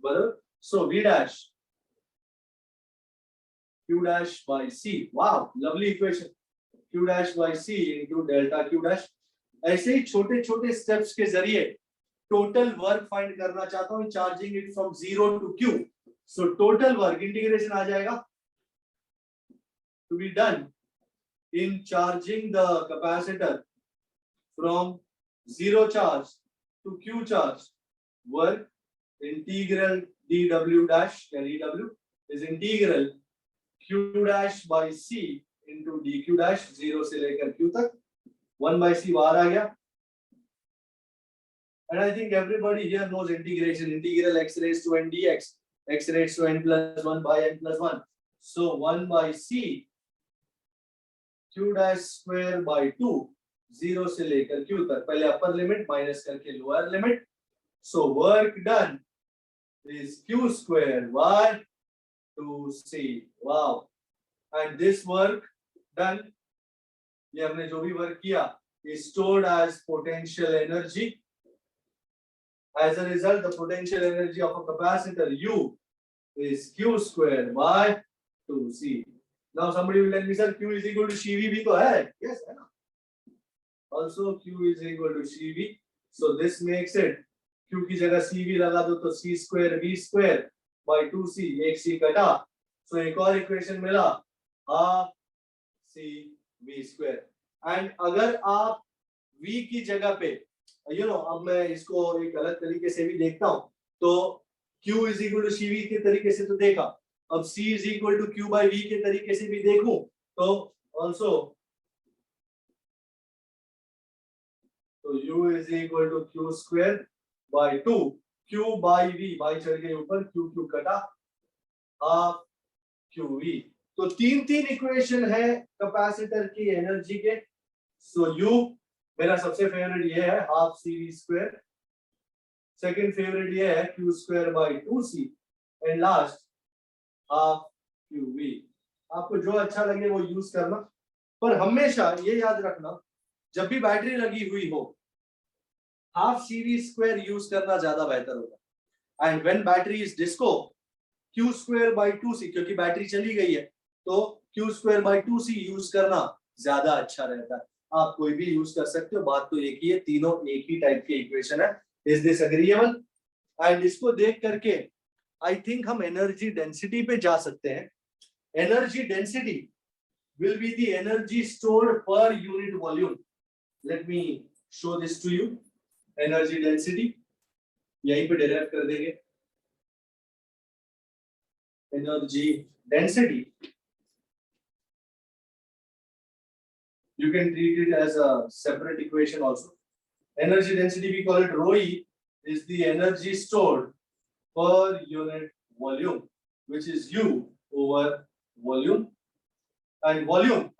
Well, so v dash q dash by c. Wow, lovely equation. q dash by c into delta q dash. ऐसे ही छोटे छोटे स्टेप्स के जरिए टोटल वर्क फाइंड करना चाहता हूं, charging it from 0 to q. So total work integration आ जाएगा to be done in charging the capacitor from 0 charge to q charge. Work integral dw dash या dw is integral q dash by c into dq dash 0 से लेकर q तक. 1 by c बाहर आ गया. And I think everybody here knows integration. Integral x raised to n dx, x raised to n plus 1 by n plus 1. So 1 by c q dash square by 2 0 से लेकर q तक. पहले अपर लिमिट माइनस करके lower limit. So work done is q square by 2c. Wow. And this work done, ये हमने जो भी वर्क किया is stored as potential energy. As a result, the potential energy of a capacitor U is q square by 2c. Now somebody will tell me, sir, q is equal to cv भी तो है. Yes, है ना. Also q is equal to cv. So this makes it q की जगह cv लगा दो तो c square v square by 2c. एक c कटा, so एक और इक्वेशन मिला half c v square. And अगर आप v की जगह पे अब मैं इसको एक अलग तरीके से भी देखता हूं, तो q is equal to cv के तरीके से तो देखा, अब c is equal to q by v के तरीके से भी देखूं तो ऑल्सो तो u is equal to q square by 2, q by v, by चढ़ गई ऊपर, q कटा, हाफ qv. तो तीन इक्वेशन है कैपेसिटर की एनर्जी के. सो u मेरा सबसे फेवरेट ये है half cv square, second favourite ये है q square by 2c, and last half qv. आपको जो अच्छा लगे वो यूज करना, पर हमेशा ये याद रखना जब भी बैटरी लगी हुई हो हाफ cv स्क्वायर यूज करना ज्यादा बेहतर होगा. And when battery is disco q square by 2c, क्योंकि बैटरी चली गई है तो q square by 2c use करना ज्यादा अच्छा रहता है. आप कोई भी यूज कर सकते हो, बात तो एक ही है, तीनों एक ही टाइप की इक्वेशन है. Is this agreeable? एंड इसको देख करके आई थिंक हम एनर्जी डेंसिटी पे जा सकते हैं. Energy density will be the energy stored per unit volume. Let me show this to you. Energy density यहीं पे डेराइव कर देंगे. Energy density, you can treat it as a separate equation also. Energy density, we call it rho e, is the energy stored per unit volume, which is u over volume. And volume,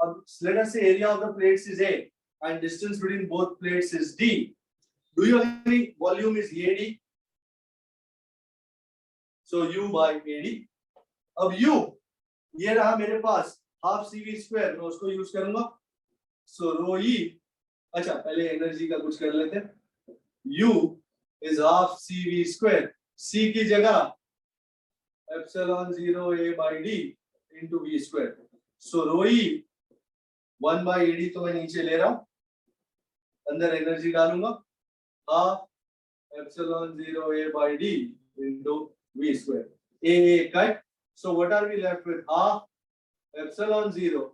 let us say area of the plates is A and distance between both plates is D. Do you agree volume is AD? So U by AD. अब U ये रहा मेरे पास हाफ CV स्क्वायर, मैं उसको यूज करूंगा. So rho E, अच्छा पहले एनर्जी का कुछ कर लेते हैं. U is half CV square, C की जगह epsilon 0 A by D into V square. So rho E 1 by AD तो मैं नीचे ले रहा हूं, अंदर एनर्जी डालूंगा half epsilon 0 A by D into V square. A cut, So what are we left with? Half epsilon 0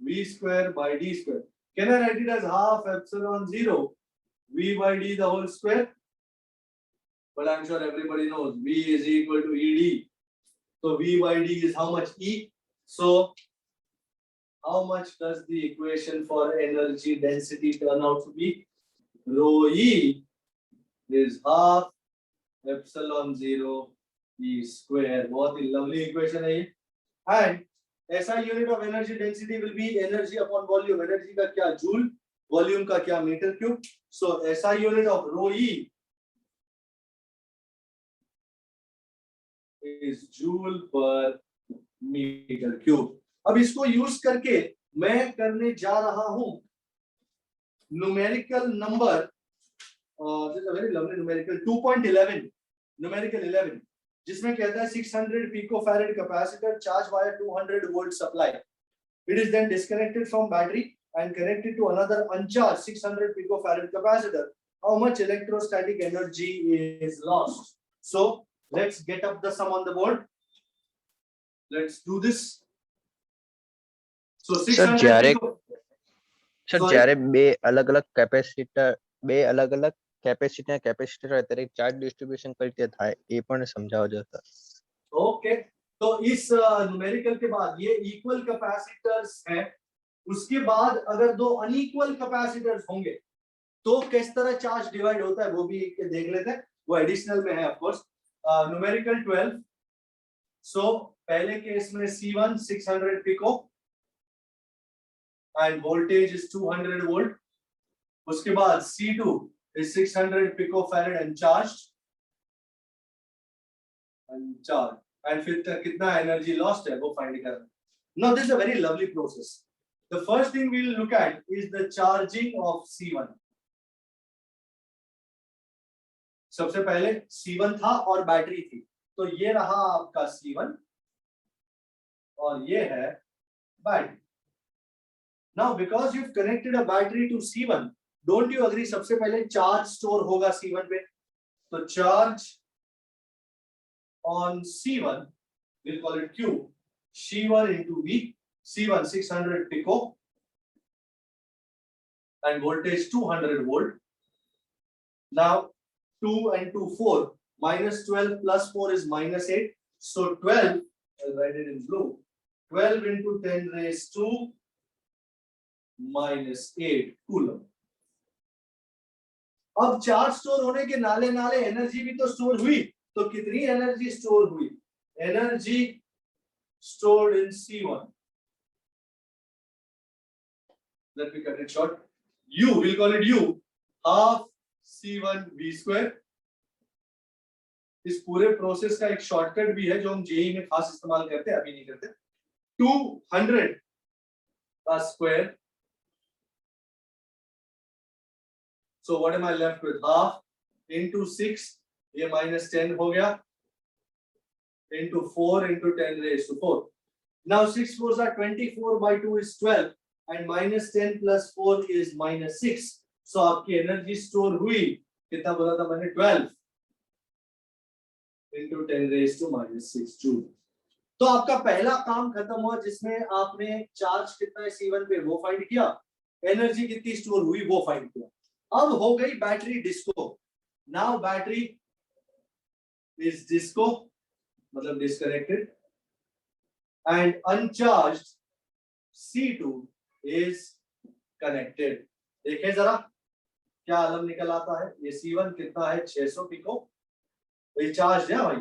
v square by d square. Can I write it as half epsilon 0 v by d the whole square? But I'm sure everybody knows v is equal to ed. So v by d is how much? E. So how much does the equation for energy density turn out to be? Rho E is half epsilon 0 E square. बहुत ही lovely equation है ये. And SI unit of energy density will be energy upon volume. Energy का क्या joule, volume का क्या meter cube. So SI unit of rho E is joule per meter cube. अब इसको यूज करके मैं करने जा रहा हूं numerical number. This is a very lovely numerical 2.11 numerical 11 जिसमें कहता है 600 picofarad capacitor charged via 200 volt supply. It is then disconnected from battery and connected to another uncharged 600 picofarad capacitor. How much electrostatic energy is lost? So let's get up the sum on the board. Let's do this. So 600 sir Sorry? જ્યારે બે અલગ અલગ કેપેસિટર અત્યારે ચાર્જ ડિસ્ટ્રીબ્યુશન કઈ રીતે થાય એ પણ સમજાવજો સર. Okay, तो इस न्यूमेरिकल के बाद ये इक्वल कैपेसिटर्स हैं. उसके बाद अगर दो अनइक्वल कैपेसिटर्स होंगे तो किस तरह चार्ज डिवाइड होता है वो भी देख लेते हैं. वो एडिशनल में है ऑफ कोर्स. न्यूमेरिकल 12. सो पहले केस में C1 600 pico and voltage is 200 volt. उसके बाद C2 is 600 picofarad and charged. And फिर तक कितना एनर्जी लॉस्ट है वो फाइंड करना. Now this is a very lovely process. The first thing we will look at is the charging of C1. सबसे पहले C1 था और बैटरी थी, तो ये रहा आपका C1 और ये है battery. Now because you've connected a battery to C1, don't you agree सबसे पहले चार्ज स्टोर होगा C1 पे. तो charge on C1 we'll call it Q. C1 into V. C1 600 pico and voltage 200 volt. Now 2 and 2 4 minus 12 plus 4 is minus 8. So 12, I'll write it in blue. 12 into 10 raised to minus 8 coulomb. अब चार्ज स्टोर होने के नाले नाले एनर्जी भी तो स्टोर हुई. तो कितनी एनर्जी स्टोर हुई? Energy stored in C1. Let me cut it short. U, we'll call it U, half C1 V square. इस पूरे प्रोसेस का एक शॉर्टकट भी है जो हम जेई में खास इस्तेमाल करते हैं, अभी नहीं करते. 200 का square. So what am I left with? Half into 6, ये minus 10 हो गया, into 4 into 10 raised to 4. Now 6 4s are 24 by 2 is 12 and minus 10 plus 4 is minus 6. So आपकी एनर्जी स्टोर हुई कितना बोला था मैंने? 12 into 10 raised to minus 6 joule. तो आपका पहला काम खत्म हुआ जिसमें आपने चार्ज कितना है C1 पे वो फाइंड किया, एनर्जी कितनी स्टोर हुई वो फाइंड किया. अब हो गई battery disco. Now battery is disco मतलब disconnected and uncharged C2 is connected. देखें जरा क्या आलम निकल आता है. ये C1 कितना है? 600 पिको, ये चार्ज है भाई.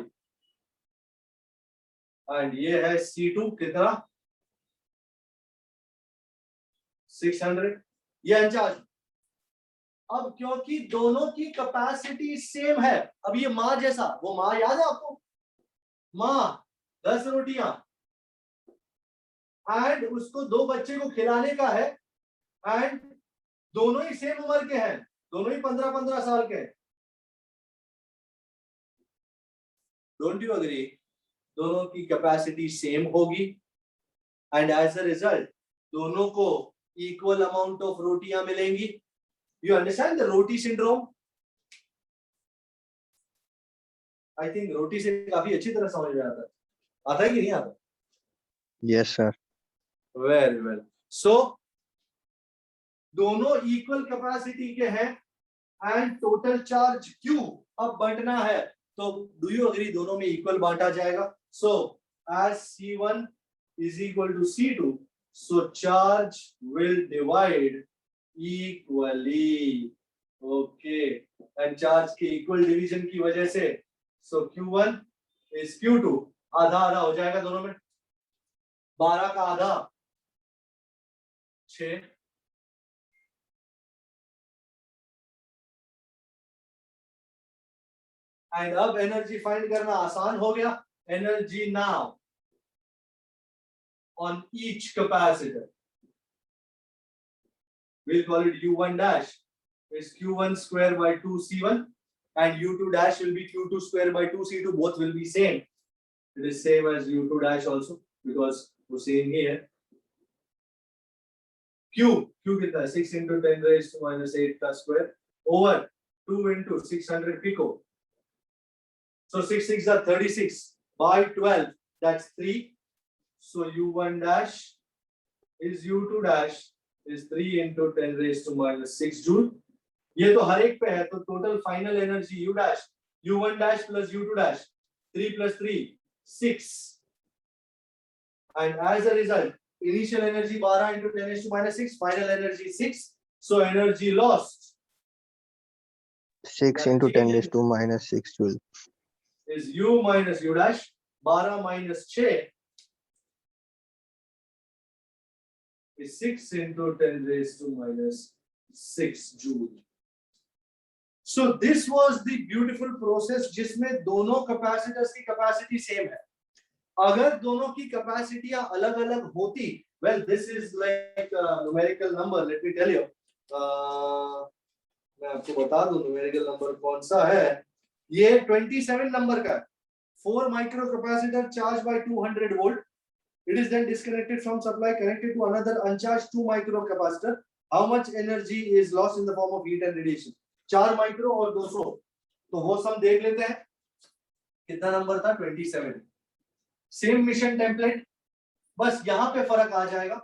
एंड ये है C2 कितना? 600, ये अनचार्ज. अब क्योंकि दोनों की कैपेसिटी सेम है, अब ये माँ जैसा, वो माँ याद है आपको? माँ 10 रोटियां एंड उसको 2 बच्चे को खिलाने का है एंड दोनों ही सेम उम्र के हैं, दोनों ही 15-15 साल के हैं. Don't you agree? दोनों की कैपेसिटी सेम होगी एंड एज अ रिजल्ट दोनों को इक्वल अमाउंट ऑफ रोटियां मिलेंगी. You understand the roti syndrome? I think रोटी से काफी अच्छी तरह समझ में आता है. आता है कि नहीं आता? Yes sir. Very well. So दोनों इक्वल कैपेसिटी के हैं एंड टोटल चार्ज Q अब बांटना है, तो डू यू अग्री दोनों में इक्वल बांटा जाएगा? So as C1 is equal to C2, so charge will divide equally. Okay, and charge के equal division की वजह से so Q1 is Q2, आधा आधा हो जाएगा दोनों में, 12 का आधा 6, एंड अब एनर्जी फाइंड करना आसान हो गया. Energy now on each capacitor, we'll call it U1 dash is Q1 square by 2 C1 and U2 dash will be Q2 square by 2 C2. Both will be same. It is same as U2 dash also because we're seeing here Q कितना है 6 into 10 raised to minus 8 का square over 2 into 600 pico. So 6 6 are 36 by 12, that's 3. So U1 dash is U2 dash is 3 into 10 raised to minus 6 joule. ये तो हर एक पे है, तो total final energy U dash U1 dash plus U2 dash 3 plus 3 6, and as a result initial energy 12 into 10 raised to minus 6, final energy 6. So energy lost 6 into 10 raised to minus 6 joule is U minus U dash 12 minus 6 is 6 into 10 raised to minus 6 joule. So this was the beautiful process जिसमें दोनों कैपेसिटर्स की कैपेसिटी सेम है. अगर दोनों की कैपेसिटियां अलग अलग होती, well this is like a numerical number, let me tell you. मैं आपको बता दूं numerical number कौन सा है. ये 27 नंबर का 4 micro capacitor charged by 200 volt. It is then disconnected from supply, connected to another uncharged 2 micro capacitor. How much energy is lost in the form of heat and radiation? 4 micro और 200, तो वो सम देख लेते हैं. कितना नंबर था? 27. सेम मिशन टेम्पलेट, बस यहाँ पे फर्क आ जाएगा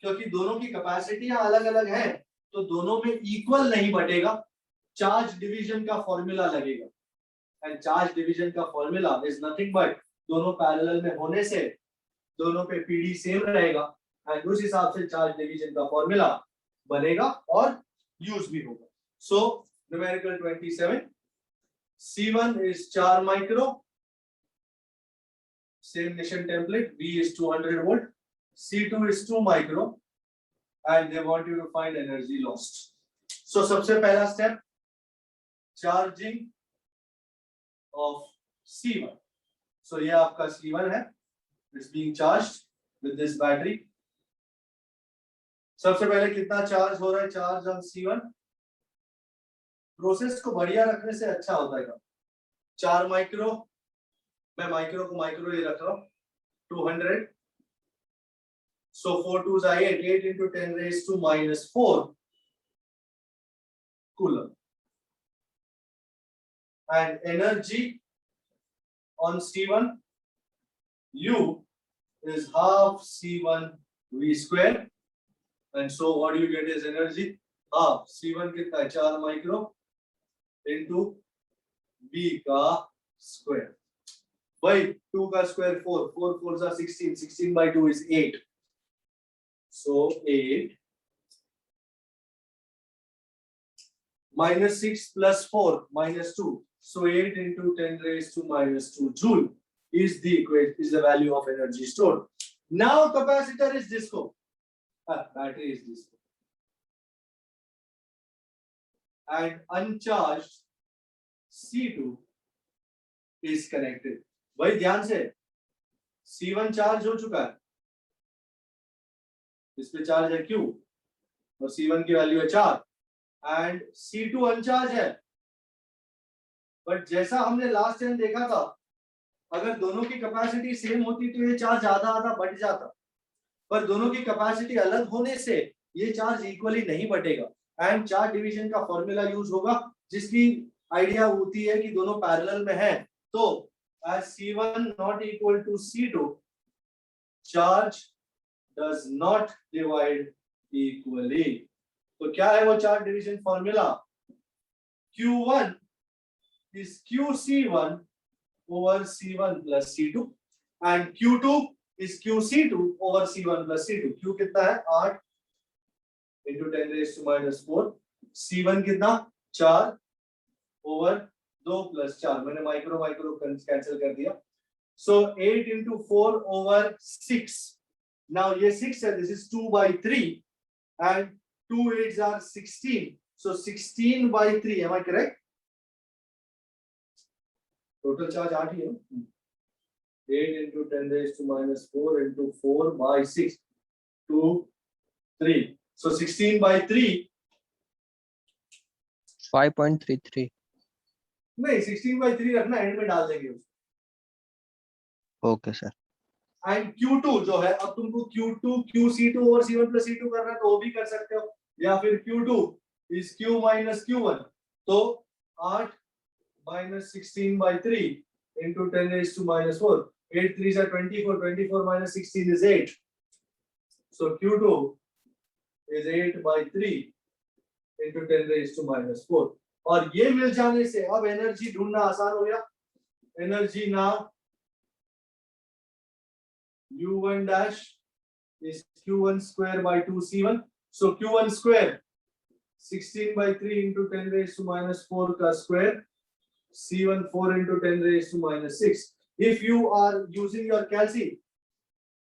क्योंकि दोनों की कैपेसिटियां अलग अलग हैं, तो दोनों में इक्वल नहीं बटेगा. चार्ज डिवीजन का फॉर्मूला लगेगा, एंड चार्ज डिवीजन का फॉर्मूला इज नथिंग बट दोनों पैरेलल में होने से दोनों पे पीडी सेम रहेगा, एंड उस हिसाब से चार्ज डिवीजन का फॉर्मूला बनेगा और यूज भी होगा. सो numerical 27, C1 is 4 micro, same mission template, V is 200 volt, C2 is 2 micro, and they want you to find energy lost. So सबसे पहला step, charging of C1. So ये आपका C1 है, it's being charged with this battery. सबसे पहले कितना चार्ज हो रहा है? Charge on C1. प्रोसेस को बढ़िया रखने से अच्छा होता है. 4 माइक्रो, मैं माइक्रो को माइक्रो ही रख रहा हूं, 200. सो 4 2s are 8, 8 into 10 raised to minus 4 coulomb. And energy on C1 U is half C1 V square, and so what you get is energy half C1 कितना है? 4 माइक्रो into B का स्क्वायर. भाई 2 का square 4, 4 4s are 16, 16 by 2 is 8. So 8 minus 6 plus 4 minus 2. So 8 into 10 raised to minus 2 joule is the value of energy stored. Now capacitor is disco. Battery is disco. And uncharged C2 is connected. भाई ध्यान से, C1 चार्ज हो चुका है, इस पे चार्ज है Q और C1 की वैल्यू है 4, एंड C2 अनचार्ज है. बट जैसा हमने लास्ट टाइम देखा था, अगर दोनों की कैपेसिटी सेम होती तो ये चार्ज आधा आधा बढ़ जाता, पर दोनों की कैपेसिटी अलग होने से ये चार्ज इक्वली नहीं बटेगा, एंड चार्ज डिवीजन का फॉर्मूला यूज होगा, जिसकी आइडिया होती है कि दोनों पैरेलल में हैं, तो as C1 not equal to C2, charge does not divide equally. तो क्या है वो charge division formula? Q1 is QC1 over C1 plus C2 and Q2 is QC2 over C1 plus C2. Q कितना है? 8 into 10 raised to minus 4. C1 कितना? 4 over 2 plus 4. मैंने माइक्रो कैंसिल कर दिया. So 8 into 4 over 6. Now ये 6 है. This is 2 by 3 and 2 8s are 16. So 16 by 3. Am I correct? Total charge 8 ही है. 8 into 10 raised to minus 4 into 4 by 6. 2, 3. So 16 by 3. 5.33. नहीं 16 by 3 रखना, एंड में डाल देंगे उसको. Okay sir. एंड Q2 जो है, अब तुमको Q2 QC2 और C1 plus C2 करना है तो वो भी कर सकते हो, या फिर Q2 is Q minus Q1. तो 8 minus 16 by 3 into 10 raised to minus 4. 8 3s are 24. 24 minus 16 is 8. So Q2 is 8 by 3 into 10 raised to minus 4. और ये मिल जाने से अब एनर्जी ढूंढना आसान हो गया. Energy now U1 dash is Q1 square by 2C1. So Q1 square 16 by 3 into 10 raised to minus 4 का square. C1 4 into 10 raised to minus 6. If you are using your calci,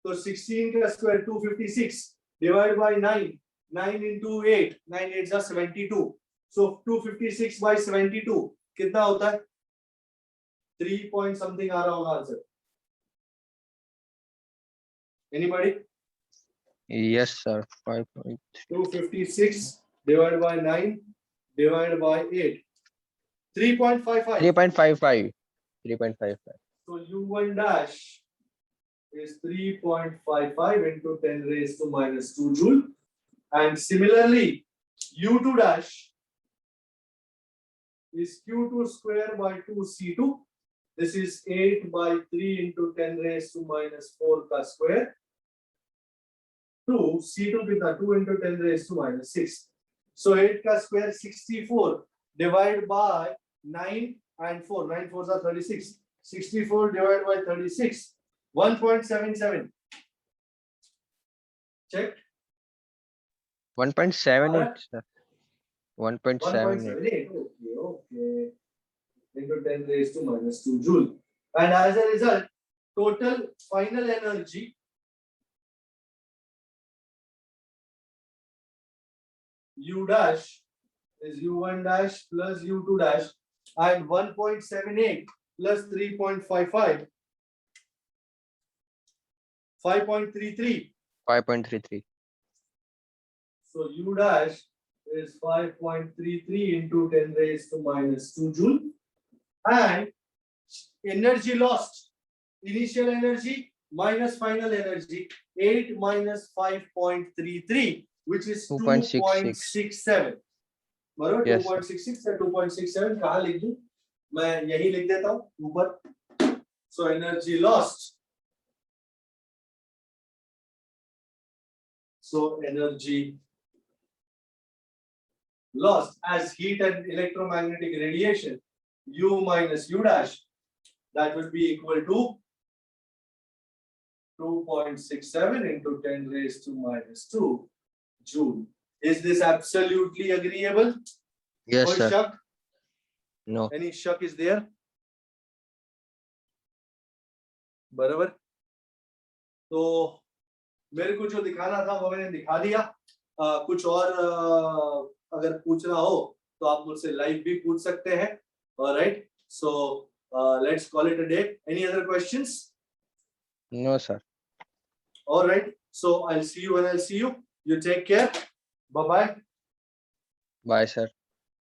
so 16 का square 256 divided by 9. 9 into 8. 9 8s are 72. So 256 by 72 कितना होता है? 3 point something आ रहा होगा answer. Anybody? Yes sir. 5. 256 divided by 9 divided by 8. 3.55. 3.55. 3.55. So U1 dash is 3.55 into 10 raised to minus 2 joule. And similarly, U2 dash is Q2 square by 2C2. This is 8 by 3 into 10 raised to minus 4 का square. 2 C2 कितना? 2 into 10 raised to minus 6. So 8 का square 64 divided by 9 and 4. 9 4s are 36. 64 divided by 36. 1.77. Check. 1.78 sir. 1.78. 1.78. Okay. Into 10 raised to minus 2 joule. And as a result, total final energy U dash is U1 dash plus U2 dash and 1.78 plus 3.55. 5.33. 5.33. So U dash is 5.33 into 10 raised to minus 2 joule. And energy lost, initial energy minus final energy, 8 minus 5.33, which is 2.67. बराबर. Yes, 2.66 या 2.67 कहाँ लिख दूं? मैं यही लिख देता हूँ ऊपर. So energy lost. So energy lost as heat and electromagnetic radiation, U minus U dash, that will be equal to 2.67 into 10 raised to minus 2 joule. Is this absolutely agreeable? Yes Or sir. Shak? No. Any Shak is there? बराबर. तो मेरे को जो दिखाना था वो मैंने दिखा दिया. कुछ और अगर पूछना हो तो आप मुझसे लाइव भी पूछ सकते हैं. Alright, so let's call it a day. Any other questions? No sir. Alright, so I'll see you when I'll see you. You take care. Bye bye. Bye sir.